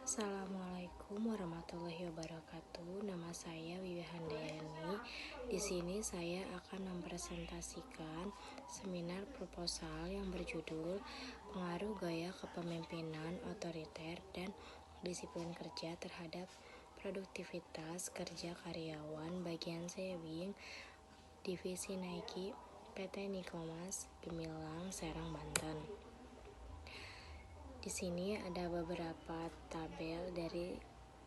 Assalamualaikum warahmatullahi wabarakatuh. Nama saya Wiwi Handayani. Di sini saya akan mempresentasikan seminar proposal yang berjudul Pengaruh Gaya Kepemimpinan Otoriter dan Disiplin Kerja Terhadap Produktivitas Kerja Karyawan Bagian Sewing Divisi Nike PT Nikomas Gemilang Serang Banten. Di sini ada beberapa tabel dari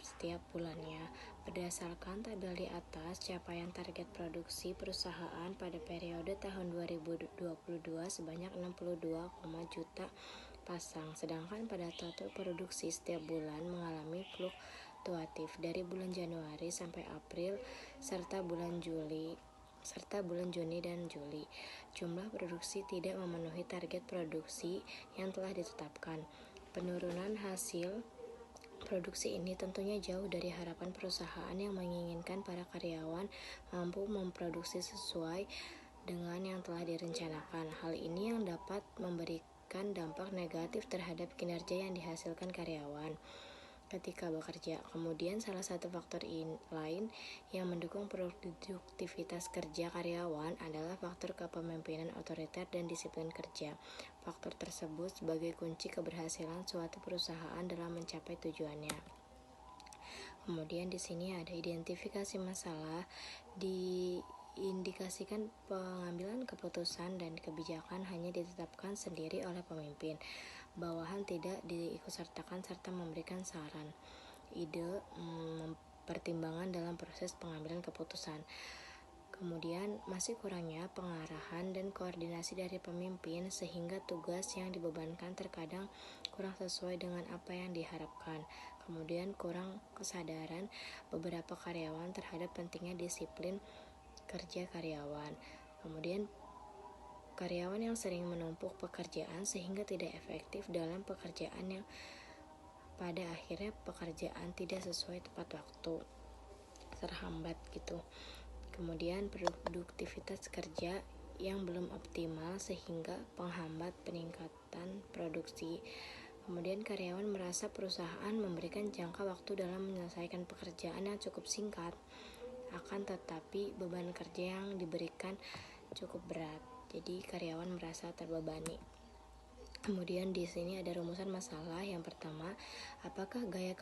setiap bulannya. Berdasarkan tabel di atas, capaian target produksi perusahaan pada periode tahun 2022 sebanyak 62, juta pasang. Sedangkan pada total produksi setiap bulan mengalami fluktuatif dari bulan Januari sampai April serta bulan Juni dan Juli. Jumlah produksi tidak memenuhi target produksi yang telah ditetapkan. Penurunan hasil produksi ini tentunya jauh dari harapan perusahaan yang menginginkan para karyawan mampu memproduksi sesuai dengan yang telah direncanakan. Hal ini yang dapat memberikan dampak negatif terhadap kinerja yang dihasilkan karyawan ketika bekerja. Kemudian salah satu faktor lain yang mendukung produktivitas kerja karyawan adalah faktor kepemimpinan otoriter dan disiplin kerja. Faktor tersebut sebagai kunci keberhasilan suatu perusahaan dalam mencapai tujuannya. Kemudian di sini ada identifikasi masalah, diindikasikan pengambilan keputusan dan kebijakan hanya ditetapkan sendiri oleh pemimpin. Bawahan tidak diikutsertakan serta memberikan saran, ide, pertimbangan dalam proses pengambilan keputusan. Kemudian masih kurangnya pengarahan dan koordinasi dari pemimpin sehingga tugas yang dibebankan terkadang kurang sesuai dengan apa yang diharapkan. Kemudian kurang kesadaran beberapa karyawan terhadap pentingnya disiplin kerja karyawan. Kemudian karyawan yang sering menumpuk pekerjaan sehingga tidak efektif dalam pekerjaan yang pada akhirnya pekerjaan tidak sesuai tepat waktu, terhambat gitu. Kemudian produktivitas kerja yang belum optimal sehingga penghambat peningkatan produksi. Kemudian karyawan merasa perusahaan memberikan jangka waktu dalam menyelesaikan pekerjaan yang cukup singkat, akan tetapi beban kerja yang diberikan cukup berat. Jadi karyawan merasa terbebani. Kemudian di sini ada rumusan masalah. Yang pertama, apakah gaya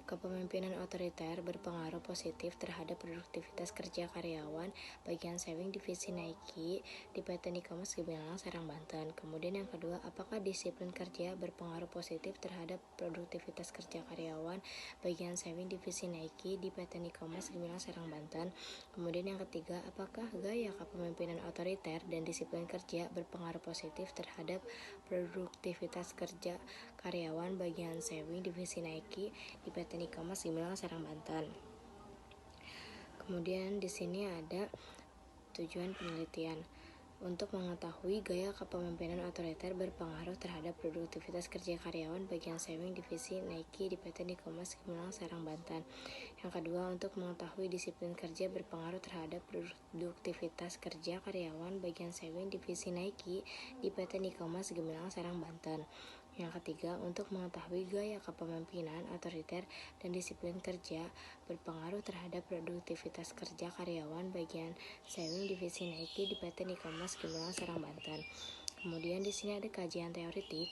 kepemimpinan otoriter berpengaruh positif terhadap produktivitas kerja karyawan bagian sewing divisi Nike di PT Nikomas Gemilang Serang Banten. Kemudian yang kedua, apakah disiplin kerja berpengaruh positif terhadap produktivitas kerja karyawan bagian sewing divisi Nike di PT Nikomas Gemilang Serang Banten. Kemudian yang ketiga, apakah gaya kepemimpinan otoriter dan disiplin kerja berpengaruh positif terhadap produktivitas kerja karyawan bagian sewing divisi Nike di PT Nikomas Gemilang Serang Banten. Kemudian di sini ada tujuan penelitian. Untuk mengetahui gaya kepemimpinan otoriter berpengaruh terhadap produktivitas kerja karyawan bagian sewing divisi Nike di PT Nikomas Gemilang Serang Banten. Yang kedua, untuk mengetahui disiplin kerja berpengaruh terhadap produktivitas kerja karyawan bagian sewing divisi Nike di PT Nikomas Gemilang Serang Banten. Yang ketiga, untuk mengetahui gaya kepemimpinan otoriter dan disiplin kerja berpengaruh terhadap produktivitas kerja karyawan bagian sewing divisi Nike di PT Nikomas Gemilang Serang Banten. Kemudian di sini ada kajian teoritik.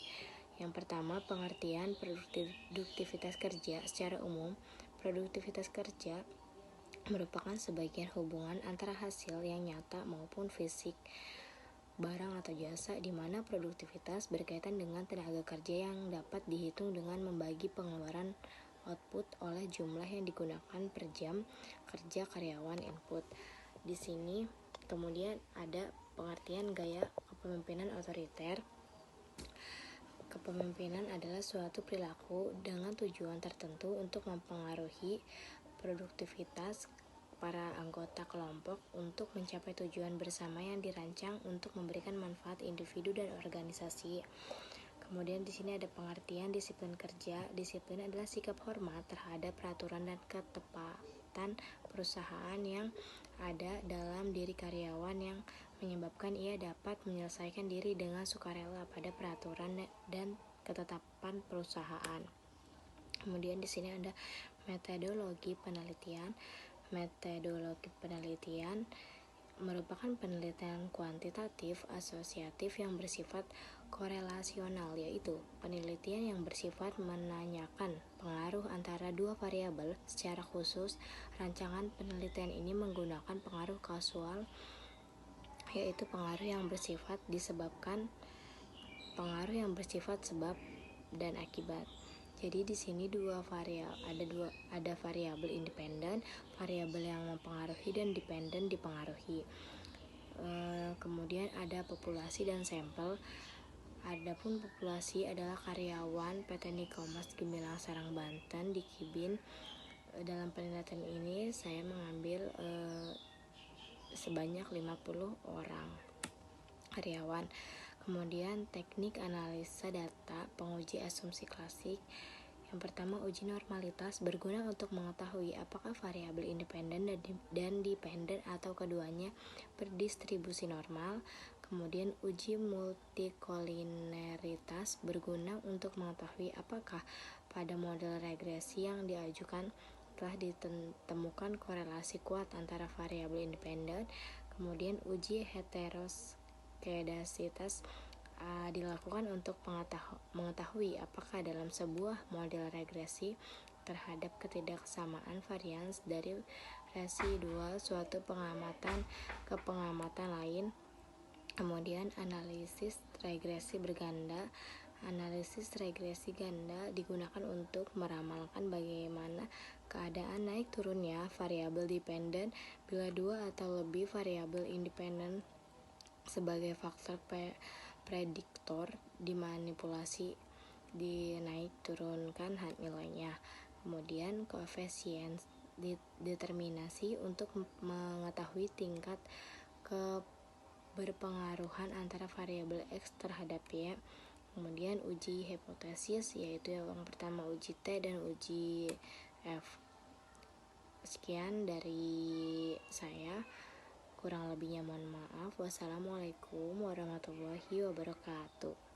Yang pertama, pengertian produktivitas kerja secara umum. Produktivitas kerja merupakan sebagian hubungan antara hasil yang nyata maupun fisik barang atau jasa, di mana produktivitas berkaitan dengan tenaga kerja yang dapat dihitung dengan membagi pengeluaran output oleh jumlah yang digunakan per jam kerja karyawan input. Di sini kemudian ada pengertian gaya kepemimpinan otoriter. Kepemimpinan adalah suatu perilaku dengan tujuan tertentu untuk mempengaruhi produktivitas para anggota kelompok untuk mencapai tujuan bersama yang dirancang untuk memberikan manfaat individu dan organisasi. Kemudian di sini ada pengertian disiplin kerja. Disiplin adalah sikap hormat terhadap peraturan dan ketepatan perusahaan yang ada dalam diri karyawan yang menyebabkan ia dapat menyelesaikan diri dengan sukarela pada peraturan dan ketetapan perusahaan. Kemudian di sini ada metodologi penelitian. Metodologi penelitian merupakan penelitian kuantitatif asosiatif yang bersifat korelasional, yaitu penelitian yang bersifat menanyakan pengaruh antara dua variabel. Secara khusus, rancangan penelitian ini menggunakan pengaruh kausal, yaitu pengaruh yang bersifat sebab dan akibat. Jadi di sini ada variabel independen, variabel yang mempengaruhi dan dependen dipengaruhi. Kemudian ada populasi dan sampel. Adapun populasi adalah karyawan PT Nikomas Gemilang Serang Banten di Kibin. Dalam penelitian ini saya mengambil sebanyak 50 orang karyawan. Kemudian teknik analisa data, penguji asumsi klasik. Yang pertama, uji normalitas berguna untuk mengetahui apakah variabel independen dan dependen atau keduanya berdistribusi normal. Kemudian uji multikolineritas berguna untuk mengetahui apakah pada model regresi yang diajukan telah ditemukan korelasi kuat antara variabel independen. Kemudian uji heteroskedasitas dilakukan untuk mengetahui apakah dalam sebuah model regresi terhadap ketidaksamaan varians dari residual suatu pengamatan ke pengamatan lain. Kemudian analisis regresi berganda. Analisis regresi ganda digunakan untuk meramalkan bagaimana keadaan naik turunnya variabel dependen bila dua atau lebih variabel independen sebagai faktor prediktor dimanipulasi dinaik turunkan nilainya. Kemudian koefisien determinasi untuk mengetahui tingkat keberpengaruhan antara variabel X terhadap Y. Kemudian uji hipotesis, yaitu yang pertama uji T dan uji F. Sekian dari saya, kurang lebihnya mohon maaf. Wassalamualaikum warahmatullahi wabarakatuh.